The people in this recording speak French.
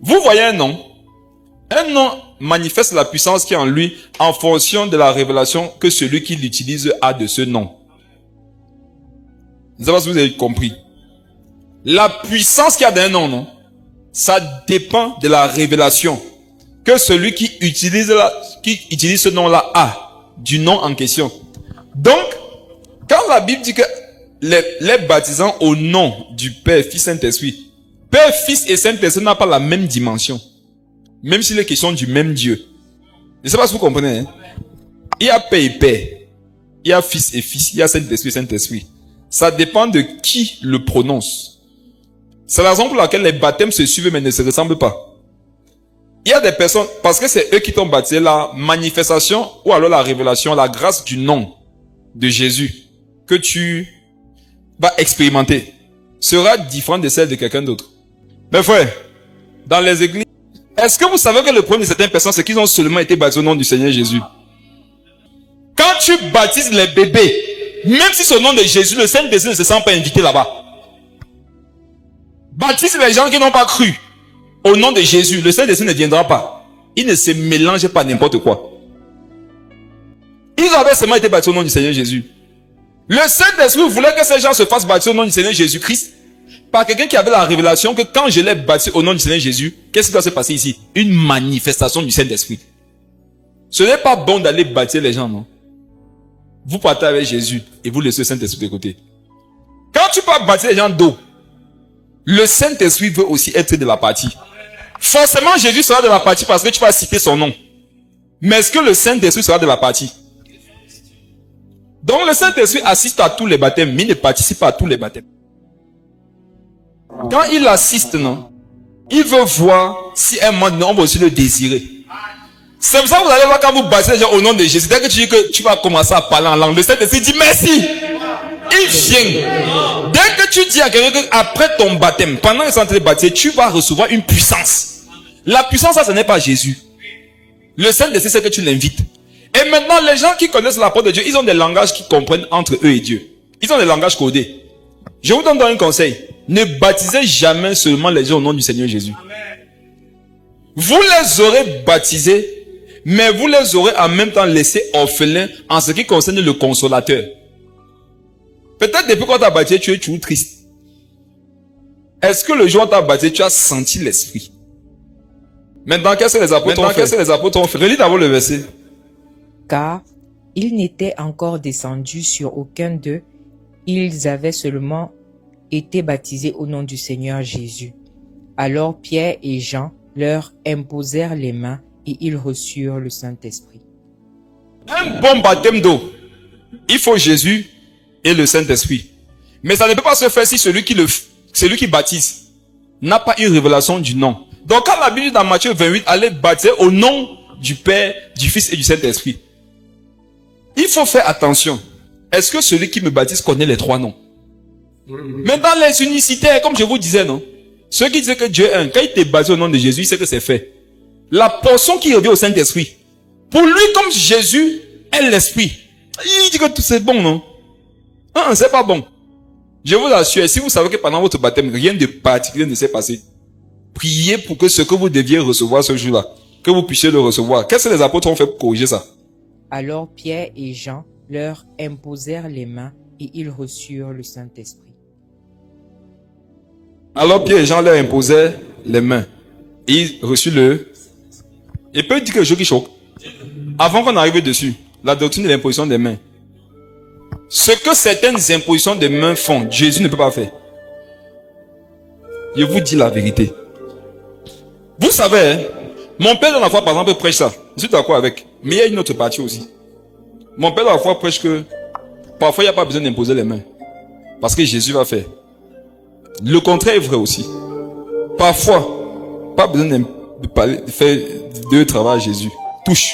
Vous voyez un nom. Un nom manifeste la puissance qui est en lui en fonction de la révélation que celui qui l'utilise a de ce nom. Je ne sais pas si vous avez compris. La puissance qu'il y a d'un nom, non? Ça dépend de la révélation que celui qui utilise ce nom-là a du nom en question. Donc, quand la Bible dit que les baptisants au nom du Père, Fils, Saint-Esprit, Père, Fils et Saint-Esprit n'ont pas la même dimension. Même s'il est question du même Dieu. Je ne sais pas si vous comprenez. Hein? Il y a Père et Père. Il y a Fils et Fils. Il y a Saint-Esprit et Saint-Esprit. Ça dépend de qui le prononce. C'est la raison pour laquelle les baptêmes se suivent mais ne se ressemblent pas. Il y a des personnes, parce que c'est eux qui t'ont baptisé, la manifestation ou alors la révélation, la grâce du nom de Jésus que tu vas expérimenter sera différente de celle de quelqu'un d'autre. Mes frères, dans les églises, est-ce que vous savez que le problème de certaines personnes, c'est qu'ils ont seulement été baptisés au nom du Seigneur Jésus? Quand tu baptises les bébés, même si c'est au nom de Jésus, le Saint-Esprit ne se sent pas invité là-bas. Baptise les gens qui n'ont pas cru au nom de Jésus, le Saint-Esprit ne viendra pas. Il ne se mélange pas n'importe quoi. Ils avaient seulement été baptisés au nom du Seigneur Jésus. Le Saint-Esprit voulait que ces gens se fassent baptiser au nom du Seigneur Jésus-Christ par quelqu'un qui avait la révélation que quand je l'ai baptisé au nom du Seigneur Jésus, qu'est-ce qui doit se passer ici? Une manifestation du Saint-Esprit. Ce n'est pas bon d'aller baptiser les gens, non? Vous partez avec Jésus et vous laissez le Saint-Esprit de côté. Quand tu pars baptiser les gens d'eau, le Saint-Esprit veut aussi être de la partie. Forcément, Jésus sera de la partie parce que tu vas citer son nom. Mais est-ce que le Saint-Esprit sera de la partie? Donc le Saint-Esprit assiste à tous les baptêmes, mais il ne participe pas à tous les baptêmes. Quand il assiste, non, il veut voir si un moment donné, on va aussi le désirer. C'est pour ça que vous allez voir quand vous baptisez les gens au nom de Jésus. Dès que tu dis que tu vas commencer à parler en langue, le Saint-Esprit dit merci. Il vient. Dès que tu dis à quelqu'un qu'après ton baptême, pendant que tu es en train de baptiser, tu vas recevoir une puissance. La puissance, ça, ce n'est pas Jésus. Le Saint-Esprit, c'est que tu l'invites. Et maintenant, les gens qui connaissent la parole de Dieu, ils ont des langages qui comprennent entre eux et Dieu. Ils ont des langages codés. Je vous donne un conseil. Ne baptisez jamais seulement les gens au nom du Seigneur Jésus. Vous les aurez baptisés, mais vous les aurez en même temps laissés orphelins en ce qui concerne le consolateur. Peut-être depuis qu'on t'a baptisé, tu es toujours triste. Est-ce que le jour où on t'a baptisé, tu as senti l'esprit? Maintenant, qu'est-ce que les apôtres ont fait? Relis d'abord le verset. Car ils n'étaient encore descendus sur aucun d'eux, ils avaient seulement été baptisés au nom du Seigneur Jésus. Alors Pierre et Jean leur imposèrent les mains et ils reçurent le Saint-Esprit. Un bon baptême d'eau, il faut Jésus et le Saint-Esprit. Mais ça ne peut pas se faire si celui qui baptise n'a pas une révélation du nom. Donc quand la Bible dit dans Matthieu 28, allez baptiser au nom du Père, du Fils et du Saint-Esprit. Il faut faire attention. Est-ce que celui qui me baptise connaît les trois noms? Mais dans les unicitaires, comme je vous disais, non? Ceux qui disaient que Dieu est un, quand il t'est baptisé au nom de Jésus, il sait que c'est fait. La portion qui revient au Saint-Esprit, pour lui, comme Jésus est l'Esprit, il dit que tout c'est bon, non? Ah, c'est pas bon. Je vous assure, si vous savez que pendant votre baptême, rien de particulier ne s'est passé, priez pour que ce que vous deviez recevoir ce jour-là, que vous puissiez le recevoir. Qu'est-ce que les apôtres ont fait pour corriger ça? Alors Pierre et Jean leur imposèrent les mains et ils reçurent le Saint-Esprit. Alors Pierre et Jean leur imposaient les mains. Et ils reçurent le... Et peut dire quelque chose qui choque. Avant qu'on arrive dessus, la doctrine de l'imposition des mains. Ce que certaines impositions des mains font, Jésus ne peut pas faire. Je vous dis la vérité. Vous savez, hein, mon père dans la foi, par exemple, prêche ça. Je suis d'accord avec. Mais il y a une autre partie aussi. Mon père dans la foi prêche que parfois il n'y a pas besoin d'imposer les mains. Parce que Jésus va faire. Le contraire est vrai aussi. Parfois, pas besoin de faire de travail à Jésus. Touche.